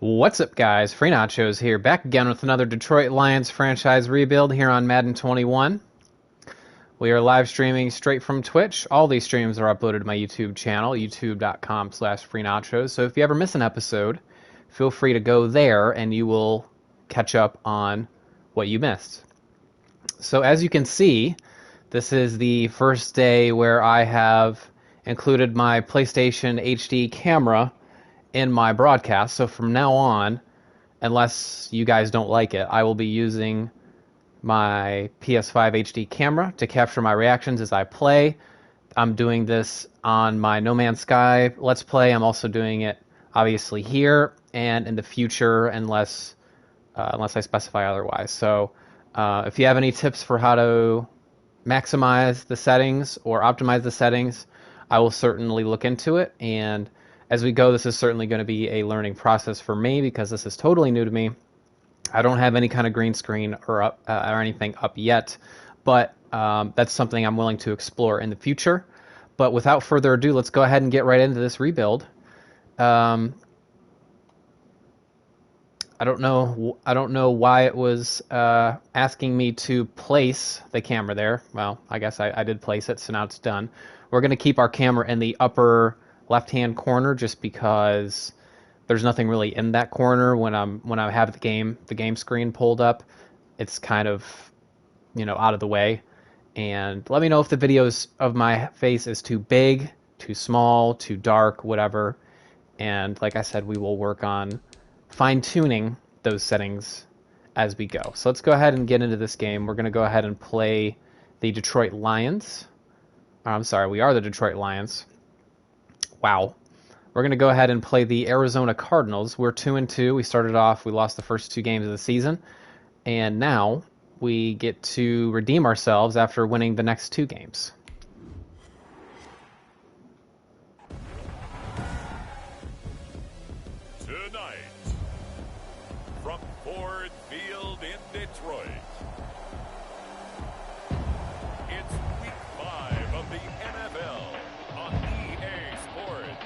What's up, guys? Free Nachos here, back again with another Detroit Lions franchise rebuild here on Madden 21. We are live streaming straight from Twitch. All these streams are uploaded to my YouTube channel, youtube.com/freenachos. So if you ever miss an episode, feel free to go there and you will catch up on what you missed. So as you can see, this is the first day where I have included my PlayStation HD camera in my broadcast. So from now on, unless you guys don't like it, I will be using my PS5 HD camera to capture my reactions as I play. I'm doing this on my No Man's Sky Let's Play. I'm also doing it obviously here and in the future unless I specify otherwise. So if you have any tips for how to maximize the settings or optimize the settings, I will certainly look into it. And as we go, this is certainly going to be a learning process for me because this is totally new to me. I don't have any kind of green screen or anything up yet, but that's something I'm willing to explore in the future. But without further ado, let's go ahead and get right into this rebuild. I don't know why it was asking me to place the camera there. Well, I guess I did place it, so now it's done. We're going to keep our camera in the upper left-hand corner just because there's nothing really in that corner when I have the game screen pulled up. It's kind of, out of the way. And let me know if the videos of my face is too big, too small, too dark, whatever. And like I said, we will work on fine-tuning those settings as we go. So let's go ahead and get into this game. We're going to go ahead and play the Detroit Lions. I'm sorry, we are the Detroit Lions. Wow. We're going to go ahead and play the Arizona Cardinals. We're 2-2. We lost the first 2 games of the season. And now we get to redeem ourselves after winning the next 2 games. Tonight, from Ford Field in Detroit, it's Week 5 of the NFL on EA Sports.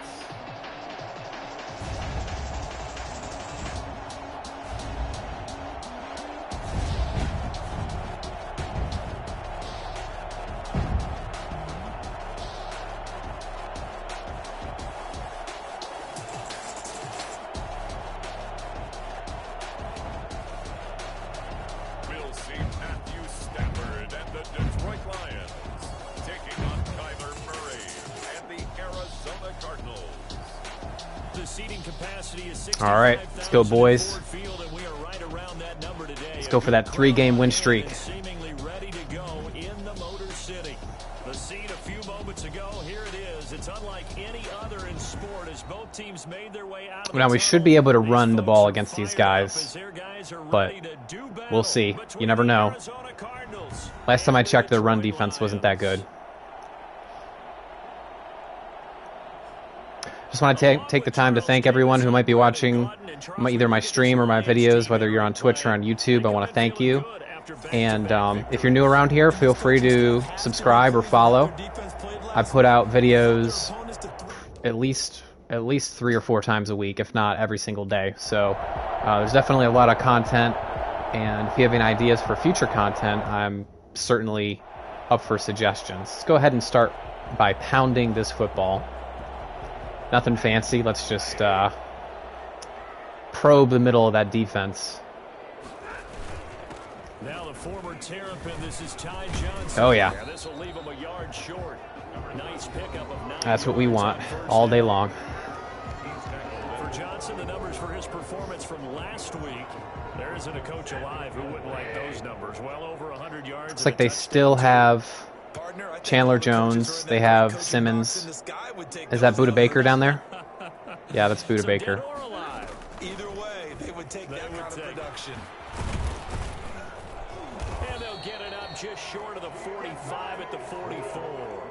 We'll see Matthew Stafford and the Detroit Lions taking on Kyler Murray and the Arizona Cardinals. The seating capacity is All right, let's go, boys. Field, and we are right around that number today. Let's go for that 3-game win streak. Seemingly ready to go in the Motor City. The scene a few moments ago, here it is. It's unlike any other in sport as both teams made their way out of Now we should be able to run the ball against these guys, but we'll see. You never know. Last time I checked, their run defense wasn't that good. Just want to take the time to thank everyone who might be watching either my stream or my videos, whether you're on Twitch or on YouTube. I want to thank you. And if you're new around here, feel free to subscribe or follow. I put out videos at least 3 or 4 times a week, if not every single day. So there's definitely a lot of content. And if you have any ideas for future content, I'm certainly up for suggestions. Let's go ahead and start by pounding this football. Nothing fancy. Let's just probe the middle of that defense. Now the former Terrapin, this is Ty Johnson. Oh, yeah. This will leave him a yard short. Nice pickup of 9. That's what we want all day long. For Johnson, the numbers for his performance from last week. There isn't a coach alive who wouldn't like those numbers. Well over 100 yards. Looks like they still have Chandler Jones. They have Simmons. Is that Buda Baker down there? Yeah, that's Buda Baker. Either way, they would take that kind of production. And they'll get it up just short of the 45 at the 44.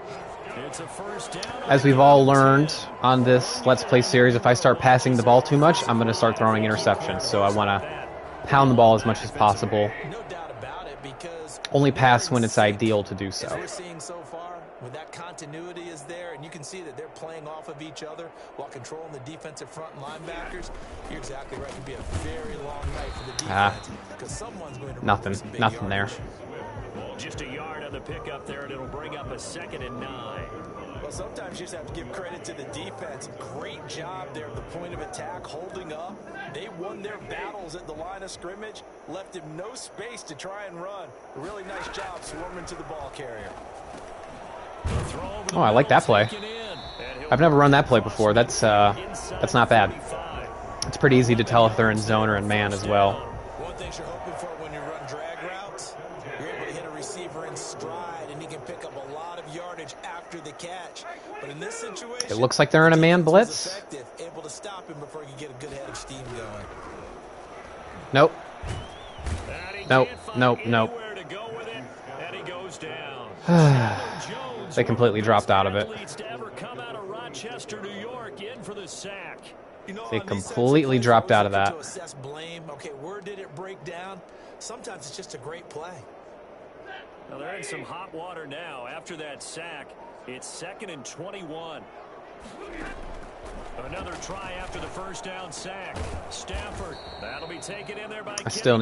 It's a first down. As we've all learned on this Let's Play series, if I start passing the ball too much, I'm going to start throwing interceptions. So I want to pound the ball as much as possible. No doubt about it, because Only pass when it's ideal to do so. as we're seeing so far, When that continuity is there, and you can see that they're playing off of each other while controlling the defensive front and linebackers, you're exactly right. It could be a very long night for the defense because someone's going to nothing there. Well, just a yard on the pickup there, and it'll bring up a 2nd and 9. Well, sometimes you just have to give credit to the defense. Great job there at the point of attack, holding up. They won their battles at the line of scrimmage, left him no space to try and run. A really nice job swarming to the ball carrier. Oh, I like that play. I've never run that play before. That's not bad. It's pretty easy to tell if they're in zone or in man as well. One thing you're hoping for when you run drag routes, you're able to hit a receiver in stride, and he can pick up a lot of yardage after the catch. But in this situation, it looks like they're in a man blitz. Able to stop him before he can get a good head of steam going. Nope. Nope. They completely dropped out of it. They completely dropped out of that. Okay, where did it break down? Sometimes it's just a great play. Well, they're in some hot water now. After that sack, it's 2nd and 21. Another try after the first down sack. Stafford, that'll be taken in there by I still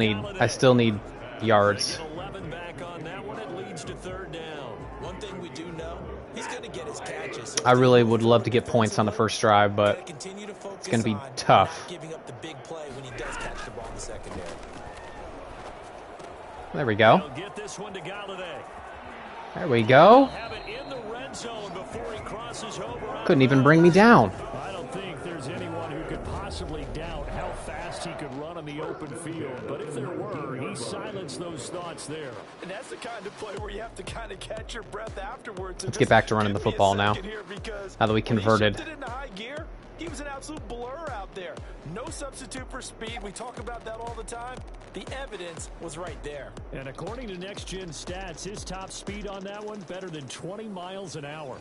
need yards. 11 back on that one. It leads to 3rd down. One thing we do know, he's going to get his catches. So I really would love to get points on the first drive, but it's going to be tough. Giving up the big play when he does catch the ball in the secondary. There we go. He'll get this one to Galladay. There we go. Have it in the red zone before he crosses over. Couldn't even bring me down. I don't think there's anyone who could possibly doubt how fast he could run on the open field. But if there were, he silenced those thoughts there. And that's the kind of play where you have to kind of catch your breath afterwards. Let's get back to running the football now. Now that we converted. He was an absolute blur out there. No substitute for speed. We talk about that all the time. The evidence was right there. And according to Next Gen Stats, his top speed on that one better than 20 miles an hour.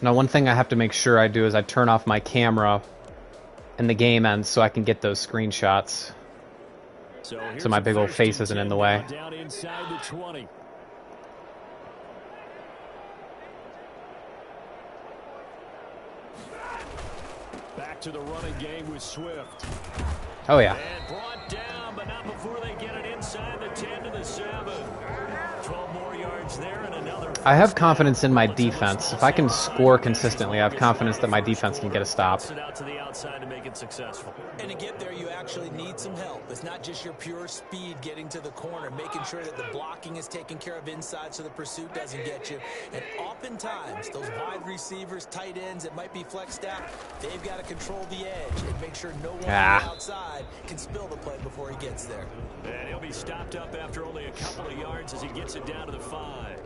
Now, one thing I have to make sure I do is I turn off my camera and the game ends so I can get those screenshots. So my big old face isn't in the way. Down inside the 20. Back to the running game with Swift. Oh, yeah. And brought down, but not before they get it inside the 10 to the 7. 12 more yards there and another. I have confidence in my defense. If I can score consistently, I have confidence that my defense can get a stop. Sit out to the outside to make it successful. And to get there, you actually need some help. It's not just your pure speed getting to the corner, making sure that the blocking is taken care of inside so the pursuit doesn't get you. And oftentimes, those wide receivers, tight ends that might be flexed out, they've got to control the edge and make sure no one on the outside can spill the play before he gets there. And he'll be stopped up after only a couple of yards as he gets it down to the 5.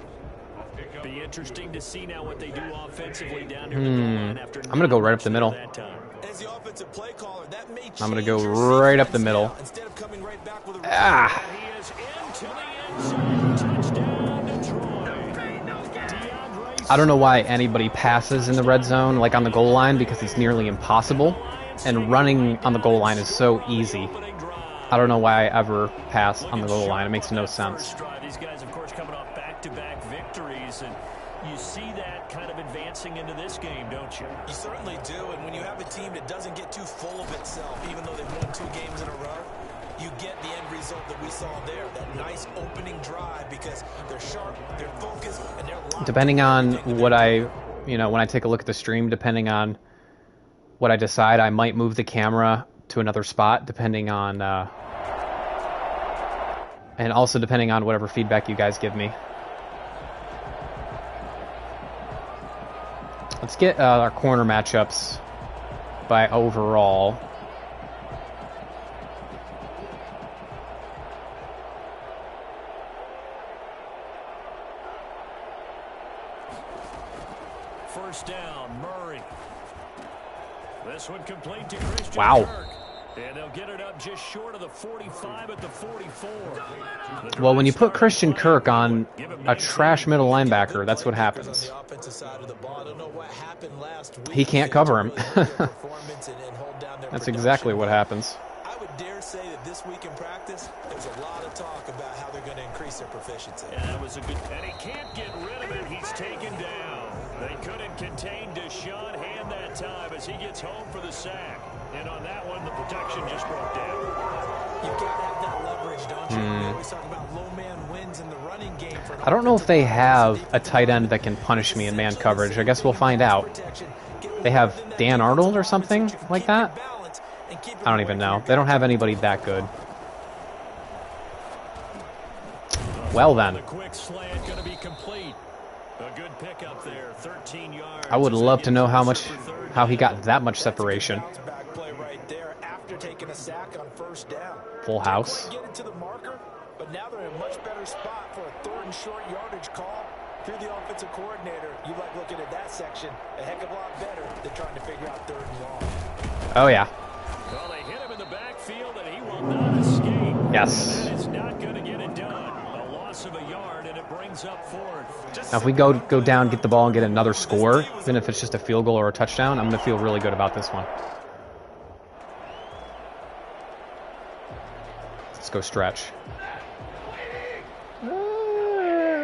Be interesting to see now what they do offensively down here. I'm going to go right up the middle. As the offensive play caller, that may change. I'm going to go right up the middle. Instead of coming right back with a He is into the end zone. Touchdown, Detroit. I don't know why anybody passes in the red zone, like on the goal line, because it's nearly impossible. And running on the goal line is so easy. I don't know why I ever pass on the goal line. It makes no sense. These guys, of course, coming off back-to-back victories, and you see that kind of advancing into this game, don't you? You certainly do, and when you have a team that doesn't get too full of itself, even though they've won 2 games in a row, you get the end result that we saw there, that nice opening drive, because they're sharp, they're focused, and they're locked. Depending on what when I take a look at the stream, depending on what I decide, I might move the camera to another spot, depending on, and also depending on whatever feedback you guys give me. Let's get our corner matchups by overall. First down, Murray. This one complete to Christian Wow. Kirk. And they'll get it up just short of the 45 at the 44. Well, when you put Christian Kirk on a trash middle linebacker, that's what happens. He can't cover him. That's exactly what happens. I would dare say that this week in practice, there's a lot of talk about how they're going to increase their proficiency. Yeah, that was a good, and he can't get rid of it. He's taken down. They couldn't contain Deshaun Hand that time as he gets home for the sack. And on that one, the protection just broke down. You've got to have that leverage, don't you? We always talk about low man wins in the running game. I don't know if they have a tight end that can punish me in man coverage. I guess we'll find out. They have Dan Arnold or something like that? I don't even know. They don't have anybody that good. Well then. I would love to know how he got that much separation. Full house. But now they're in a much better spot for a 3rd and short yardage call. If you're the offensive coordinator, you like looking at that section a heck of a lot better than trying to figure out 3rd and long. Oh yeah. Well, they hit him in the backfield, and he will not escape. Yes. That is not going to get it done. A loss of a yard, and it brings up 4th. Now if we go down, get the ball, and get another score, even if it's just a field goal or a touchdown, I'm going to feel really good about this one. Let's go stretch.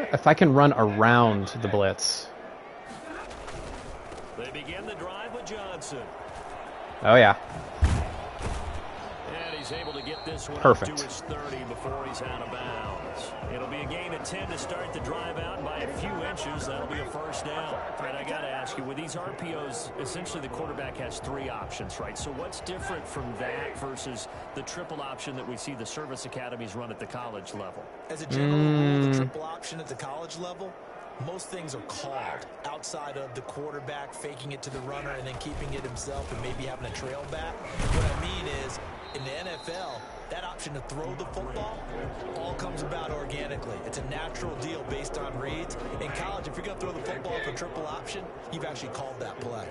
If I can run around the blitz. They begin the drive with Johnson. Oh yeah. And he's able to get this one perfect. Up to his 30 before he's out of bounds. It'll be a gain of 10 to start the drive out, and by a few inches, that'll be a 1st down. Fred, I got to ask you, with these RPOs, essentially the quarterback has 3 options, right? So what's different from that versus the triple option that we see the service academies run at the college level? As a general rule, the triple option at the college level, most things are called outside of the quarterback faking it to the runner and then keeping it himself and maybe having a trail back. What I mean is, in the NFL, that option to throw the football all comes about organically. It's a natural deal based on reads. In college, if you're going to throw the football for triple option, you've actually called that play.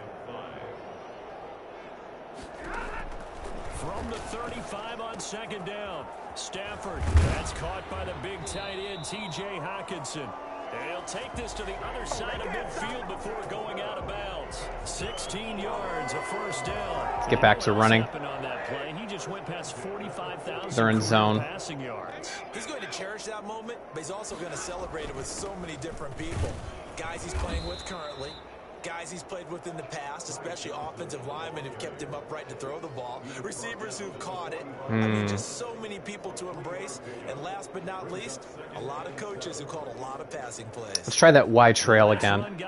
From the 35 on 2nd down, Stafford. That's caught by the big tight end, T.J. Hockenson. And he'll take this to the other side of midfield before going out of bounds. 16 yards, a 1st down. Let's get back to running. On that play, he just went past 45,000 They're in zone. Passing yards. He's going to cherish that moment, but he's also going to celebrate it with so many different people. Guys he's playing with currently, guys he's played with in the past, especially offensive linemen who've kept him upright to throw the ball, receivers who've caught it. I mean, just so many people to embrace. And last but not least, a lot of coaches who called a lot of passing plays. Let's try that wide trail again.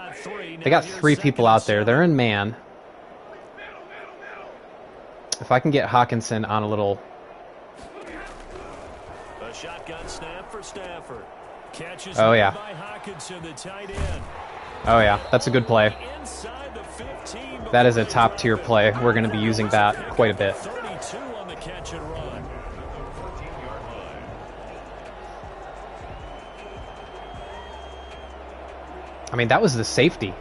They got 3 people out there. They're in man. If I can get Hockenson on a little... A shotgun snap for Stafford. Catches oh yeah. by Hockenson, the tight end. Oh yeah, that's a good play. That is a top tier play. We're going to be using that quite a bit. 32 on the catch and run. I mean, that was the safety.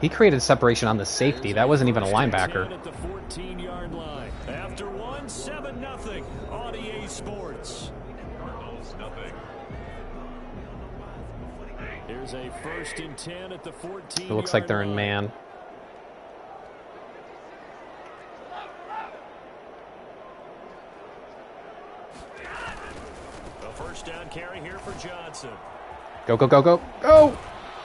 He created separation on the safety. That wasn't even a linebacker. At the 14-yard line. After 1, 7-0 on EA Sports. Here's a 1st and 10 at the 14. It looks like they're in man. A 1st down carry here for Johnson. Go, go, go, go, go!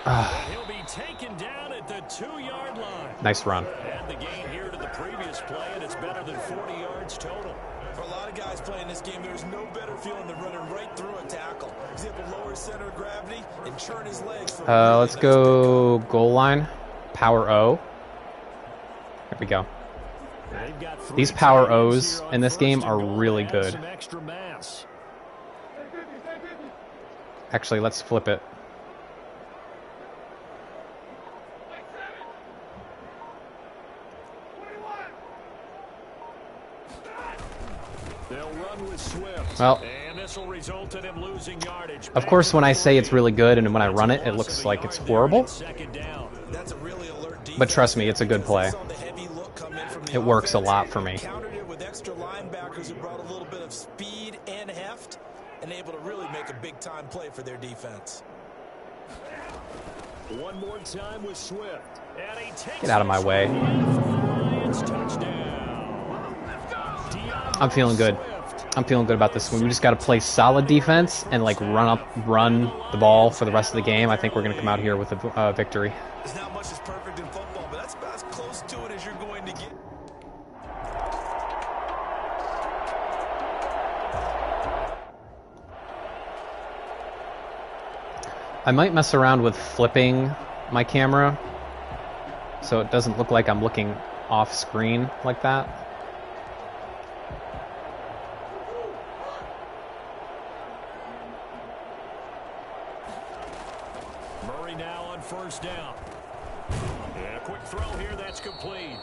He'll be taken down at the 2-yard line. Nice run. And the gain here to the previous play, and it's better than 40 yards total. For a lot of guys playing this game, there's no better feeling than running right through a tackle. He's able to lower his center of gravity and churn his legs. Let's go goal line. Power O. There we go. These power O's in this game are really good. Actually, let's flip it. Well, of course, when I say it's really good and when I run it, it looks like it's horrible. But trust me, it's a good play. It works a lot for me. Countered it with extra linebackers who brought a little bit of speed and heft and able to really make a big-time play for their defense. One more time with Swift. Get out of my way. Touchdown. I'm feeling good. I'm feeling good about this one. We just got to play solid defense and like run the ball for the rest of the game. I think we're going to come out here with a victory. There's not much that's perfect in football, but that's about as close to it as you're going to get. I might mess around with flipping my camera so it doesn't look like I'm looking off screen like that. Murray now on first down. And a quick throw here, that's complete.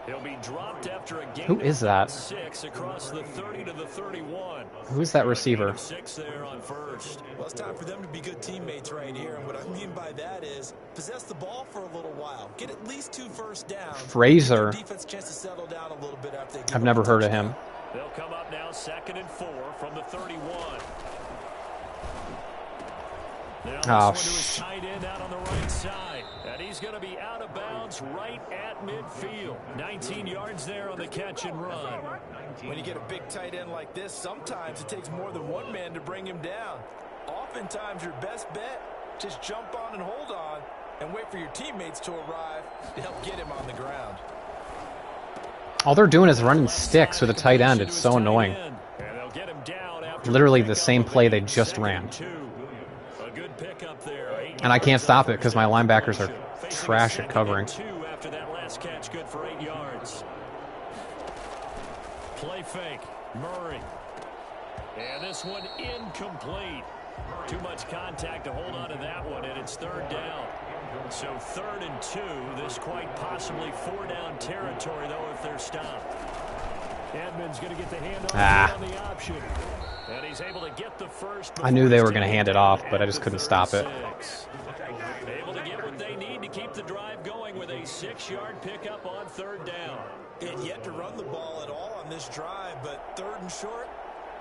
He'll be dropped after a gain. Who is that? 6 across the 30 to the 31. Who's that receiver? 6 there on first. Well, it's time for them to be good teammates right here. And what I mean by that is possess the ball for a little while. Get at least 2 first downs. Fraser. Defense chance to settle down a little bit after they give I've never heard of him. They'll come up now 2nd and 4 from the 31. Now this one to his tight end out on the right side. And he's going to be out of bounds right at midfield. 19 yards there on the catch and run. When you get a big tight end like this, sometimes it takes more than one man to bring him down. Oftentimes your best bet, just jump on and hold on and wait for your teammates to arrive to help get him on the ground. All they're doing is running sticks with a tight end. It's so annoying. Literally the same play they just ran. And I can't stop it because my linebackers are trash at covering. After that last catch, good for 8 yards. Play fake, Murray. And this one incomplete. Too much contact to hold on to that one, and it's 3rd down. So 3rd and 2. This quite possibly 4-down territory, though, if they're stopped. Edmonds going to get the handoff on the option. And he's able to get the first. I knew they were going to hand it off, but I just couldn't stop it. Able to get what they need to keep the drive going with a 6-yard pickup on 3rd down. And yet to run the ball at all on this drive, but 3rd and short,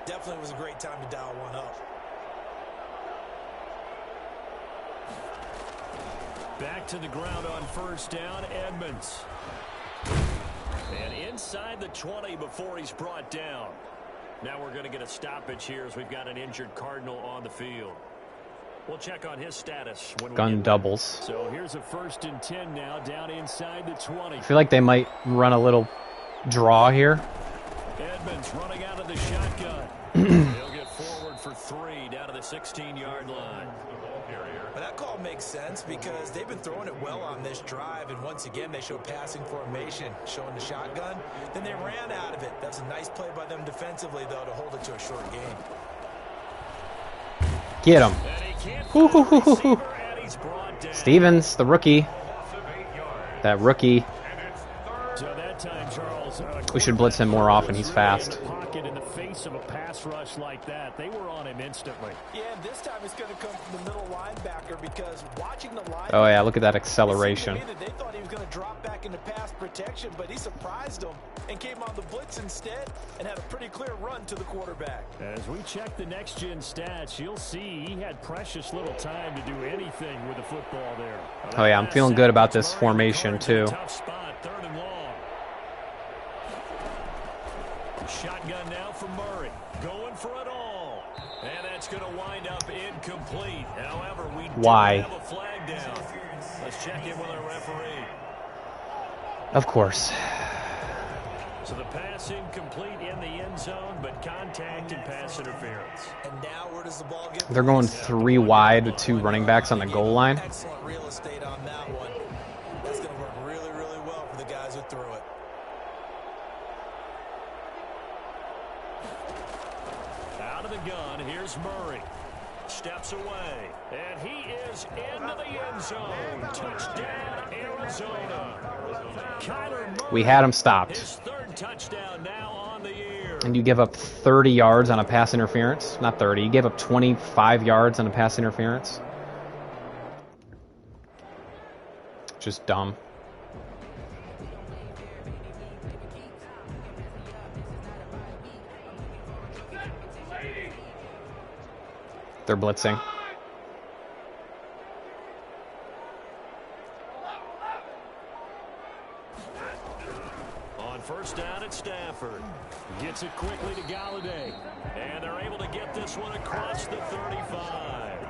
definitely was a great time to dial one up. Back to the ground on 1st down, Edmonds. And inside the 20 before he's brought down. Now we're going to get a stoppage here as we've got an injured Cardinal on the field. We'll check on his status when Gun doubles. So here's a 1st and 10 now down inside the 20. I feel like they might run a little draw here. Edmonds running out of the shotgun. He'll get forward for 3 down to the 16-yard line. But that call makes sense because they've been throwing it well on this drive, and once again they show passing formation, showing the shotgun. Then they ran out of it. That's a nice play by them defensively, though, to hold it to a short game. Get him. Stevens, the rookie. That rookie. So that time, Charles, we should blitz him more often. He's fast. In the face of a pass rush like that, they were on him instantly. Yeah, and this time it's going to come from the middle linebacker because watching the linebacker. Oh yeah, look at that acceleration. They thought he was going to drop back into pass protection, but he surprised them and came on the blitz instead and had a pretty clear run to the quarterback. As we check the next-gen stats, you'll see he had precious little time to do anything with the football there. Oh yeah, I'm feeling good about this formation too. Tough spot, 3rd and long. Shotgun now for Murray. Going for it all. And that's going to wind up incomplete. However, we do have a flag down. Let's check in with our referee. Of course. So the pass incomplete in the end zone, but contact and pass interference. And now where does the ball get? They're going 3 wide with 2 running backs on the goal line. Excellent real estate on that one. That's going to work really, really well for the guys who threw it. Out of the gun, here's Murray. Steps away, and he is into the end zone. Touchdown, Arizona. Kyler Murray, we had him stopped. His 3rd touchdown now on the year. And you give up 30 yards on a pass interference? Not 30. You gave up 25 yards on a pass interference? Just dumb. They're blitzing. On first down at Stafford. Gets it quickly to Galladay. And they're able to get this one across the 35.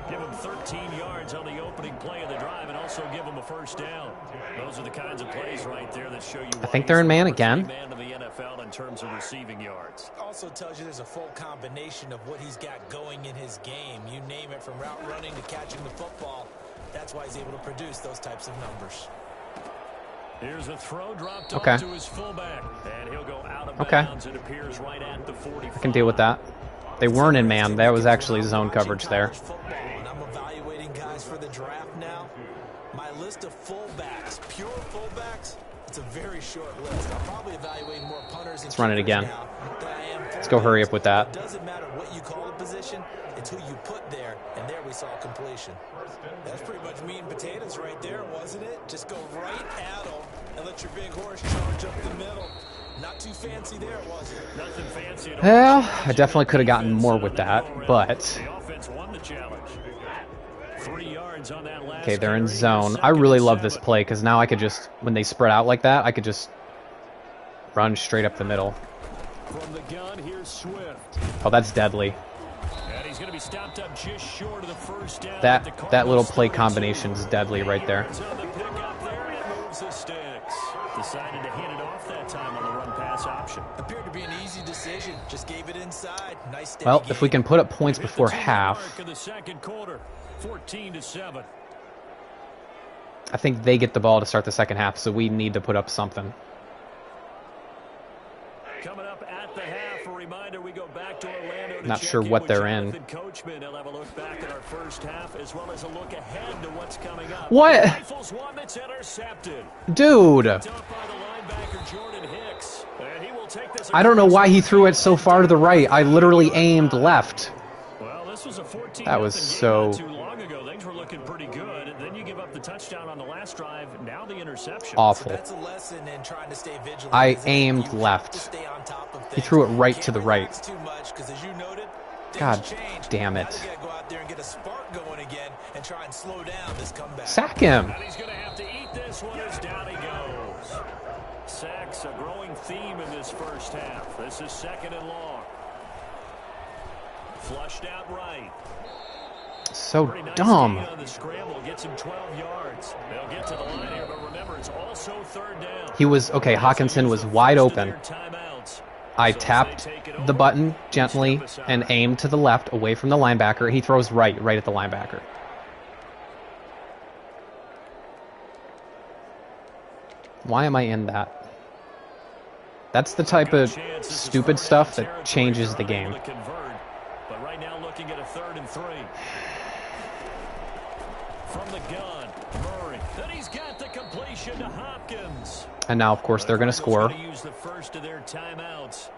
Give him 13 yards on the opening play of the drive and also give him a first down. Those are the kinds of plays right there that show you I think they're in man again. Man of the NFL in terms of receiving yards. Also tells you there's a full combination of what he's got going in his game. You name it, from route running to catching the football. That's why he's able to produce those types of numbers. Here's a throw dropped off to his fullback. And he'll go out of bounds. It appears right at the 45. I can deal with that. They weren't in man. That was actually zone coverage there. And I'm evaluating guys for the draft now. My list of fullbacks, pure fullbacks, it's a very short list. I'm probably evaluating more punters. Let's run it again. Let's go hurry up with that. It doesn't matter what you call the position. It's who you put there. And there we saw completion. That's pretty much meat and potatoes right there, wasn't it? Just go right at them and let your big horse charge up the middle. Not too fancy there, was it? Nothing fancy. Well, I definitely could have gotten more with that, but... The offense won the challenge. 3 yards on that last. Okay, they're in zone. I really love this play because now I could just, when they spread out like that, I could just run straight up the middle. From the gun, here's Swift. Oh, that's deadly. And he's going to be stopped up just short of the first down. That little play combination is deadly right there. Decided to hand it off that time on the run-pass option. Appeared to be an easy decision. Just gave it inside. Nice. Well, if we can put up points before half, The second quarter, 14-7. I think they get the ball to start the second half, so we need to put up something. Coming up at the half, a reminder, we go back to Orlando. Not sure what they're in. Coachman, he'll have a look back at our first half as well as a look ahead to what's coming up. What? Rifles one that's intercepted. Dude! I don't know why he threw it so far to the right. I literally aimed left. Well, this was a 14 that was so... Not too long ago. Things were looking pretty good. And then you give up the touchdown on the last drive. Now the interception. Awful. So that's a lesson in trying to stay vigilant. I aimed left. He threw it right to the right. Too much, because as you noted, God damn it. Now you gotta go out there and get a spark going again and try and slow down this comeback. Sack him. And he's going to have to eat this one as down he goes. Sacks, a growing theme in this first half. This is second and long. Flushed out right. So Nice dumb. on the scramble, gets him 12 yards. They'll get to the line here, but remember, it's also third down. He was, okay, Hawkinson was wide open. I tapped the button gently and aimed to the left away from the linebacker. He throws right at the linebacker. Why am I in that? That's the type of stupid stuff that changes the game. But right now looking at a 3rd and 3. From the gun, Murray. Then he's got the completion to Hopkins. And now, of course, they're going to score. Use the first of their timeouts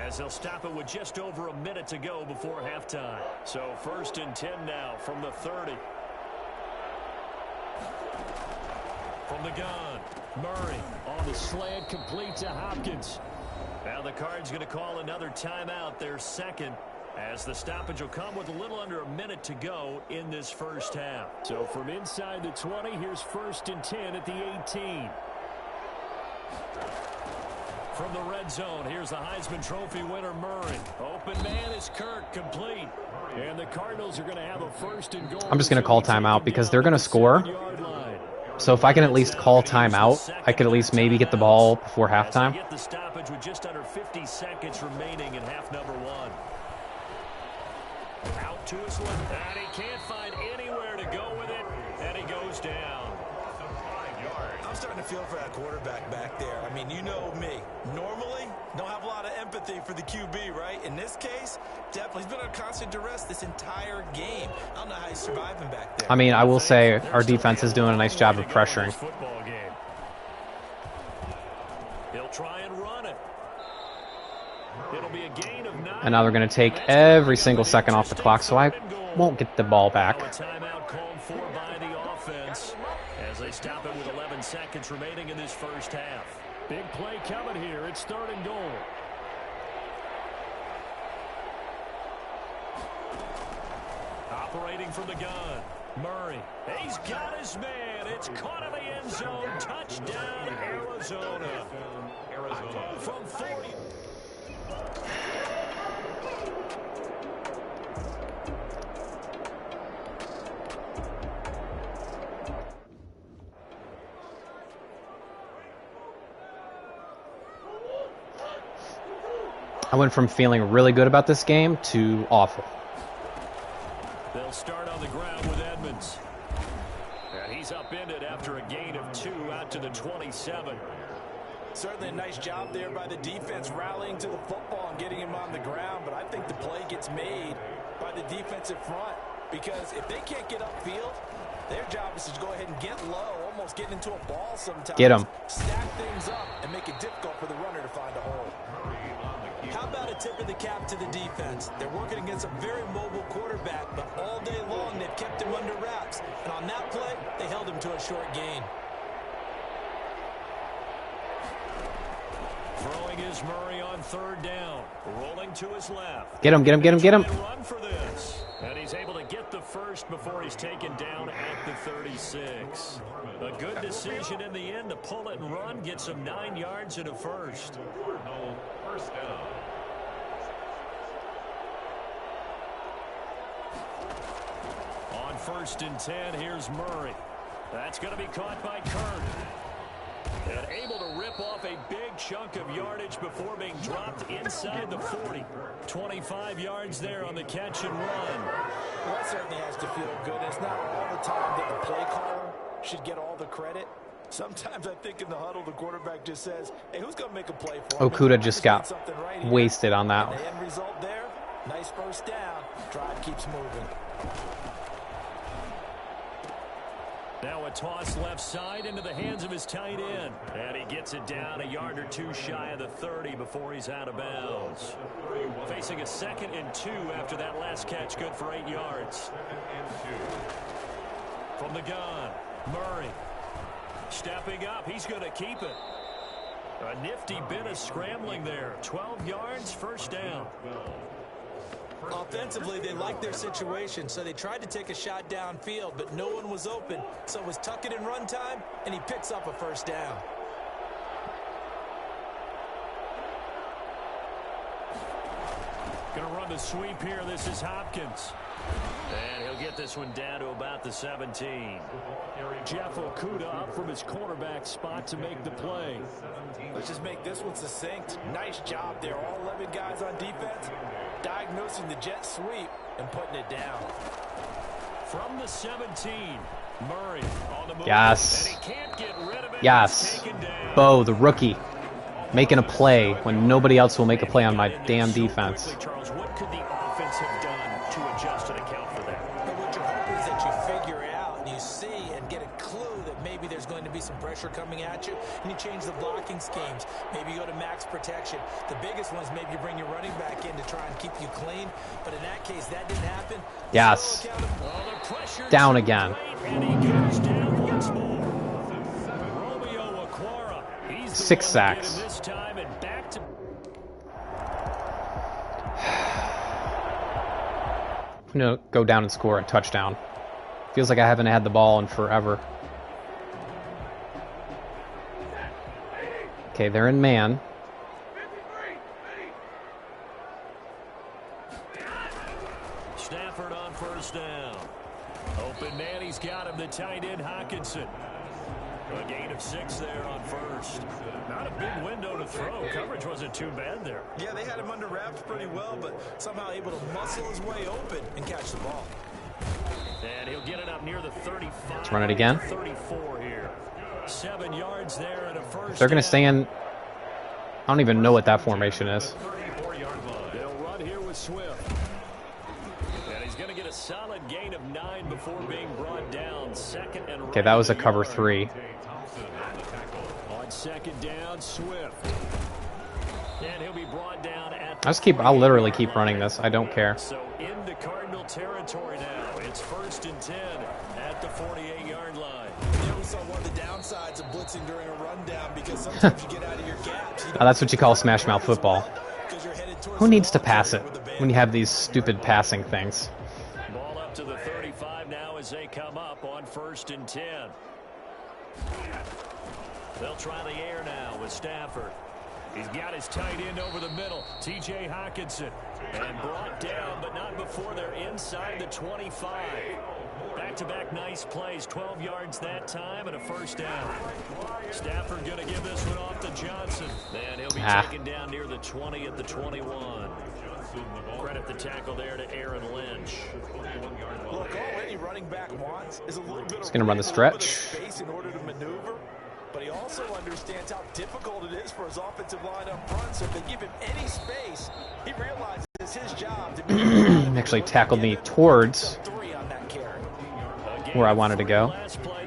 as they'll stop it with just over a minute to go before halftime. So 1st and 10 now from the 30. From the gun, Murray on the slant, complete to Hopkins. Now the Cards going to call another timeout, their second, as the stoppage will come with a little under a minute to go in this first half. So from inside the 20, here's 1st and 10 at the 18. From the red zone, here's the Heisman Trophy winner, Murray. Open man is Kirk, complete. And the Cardinals are going to have a 1st and goal. I'm just going to call timeout because they're going to score. So if I can at least call timeout, I could at least maybe get the ball before halftime. Get the stoppage with just under 50 seconds remaining in half number 1. Out to his left, and he can't find anywhere to go with it, and he goes down. I'm starting to feel for that quarterback back there. I mean, you know me. Normally, don't have a lot of empathy for the QB, right? In this case, definitely, he's been under constant duress this entire game. I don't know how he's surviving back there. I mean, I will say our defense is doing a nice job of pressuring. He'll try and run it. It'll be a gain of 9. And now they're going to take every single second off the clock, so I won't get the ball back. Timeout called for by the offense as they stop it with 11 seconds remaining in this first half. Big play coming here. It's 3rd and goal. Operating from the gun, Murray. He's got his man and it's caught in the end zone. Touchdown, Arizona. From 40. I went from feeling really good about this game to awful. They'll start on the ground with Edmonds. And he's upended after a gain of 2 out to the 27. Certainly a nice job there by the defense rallying to the football and getting him on the ground, but I think the play gets made by the defensive front because if they can't get upfield, their job is to go ahead and get low, almost get into a ball sometimes. Get him. Stack things up and make it difficult for the runner to find a hole. How about a tip of the cap to the defense? They're working against a very mobile quarterback, but all day long they've kept him under wraps. And on that play, they held him to a short gain. Throwing is Murray on 3rd down. Rolling to his left. Get him, get him, get him, get him. Run for this. And he's able to get the first before he's taken down at the 36. A good decision in the end to pull it and run, get some 9 yards and a first. First down. On 1st and 10, here's Murray. That's going to be caught by Kurt. And able to rip off a big chunk of yardage before being dropped inside the 40. 25 yards there on the catch and run. Well, that certainly has to feel good. It's not all the time that the play caller should get all the credit. Sometimes I think in the huddle, the quarterback just says, hey, who's going to make a play for me? Okuda just got right wasted on that one. The end result there, nice first down. Drive keeps moving. Now a toss left side into the hands of his tight end. And he gets it down a yard or 2 shy of the 30 before he's out of bounds. Facing a 2nd and 2 after that last catch, good for 8 yards. From the gun, Murray. Stepping up, he's going to keep it. A nifty bit of scrambling there. 12 yards, first down. Offensively, they liked their situation, so they tried to take a shot downfield, but no one was open. So it was tuck it in run time, and he picks up a first down. Going to run the sweep here. This is Hopkins. And he'll get this one down to about the 17. Jeff Okuda up from his cornerback spot to make the play. Let's just make this one succinct. Nice job there. All 11 guys on defense diagnosing the jet sweep and putting it down. From the 17, Murray on the move. Yes. And he can't get rid of it. Yes. Bo, the rookie, making a play when nobody else will make a play on my damn defense. Quickly, Charles, what could the offense have done to adjust and account for that? But what you're hoping is that you figure out and you see and get a clue that maybe there's going to be some pressure coming at you, and you change the blocking schemes. Maybe you go to max protection. The biggest ones, maybe you bring your running back in to try and keep you clean. But in that case, that didn't happen. Yes. Oh, down again. And he goes down once more. Romeo Okwara. He's the 6 one sacks. to get him this time and back to... I'm going to go down and score a touchdown. Feels like I haven't had the ball in forever. Okay, they're in man. Stafford on first down. Open man, he's got him, the tight end Hawkinson. A gain of 6 there on first. Not a big window to throw. Coverage wasn't too bad there. Yeah, they had him under wraps pretty well, but somehow able to muscle his way open and catch the ball. And he'll get it up near the 35. Let's run it again. 34 here. 7 yards there and a first. If they're going to stay in... I don't even know what that formation is. They'll run here with Swift. And he's going to get a solid gain of 9 before being brought down. 2nd and Okay, that was a cover 3. On 2nd down, Swift. And he'll be brought down at... I'll literally keep running this. I don't care. So into Cardinal territory now. It's 1st and 10 at the 48-yard line. There we saw one of the downsides of blitzing during a rundown because sometimes you get out of your gaps. Now, that's what you call smash mouth football. Who needs to pass it when you have these stupid passing things? Ball up to the 35 now as they come up on 1st and 10. They'll try the air now with Stafford. He's got his tight end over the middle, T.J. Hockenson. And brought down, but not before they're inside the 25. Back-to-back nice plays, 12 yards that time and a first down. Stafford going to give this one off to Johnson. And he'll be taken down near the 20 at the 21. Credit the tackle there to Aaron Lynch. Look, all any running back wants is a little bit going to run the stretch. Space in order to maneuver. But he also understands how difficult it is for his offensive line up front. So if they give him any space, he realizes it's his job to actually tackled me towards where I wanted to go. Last play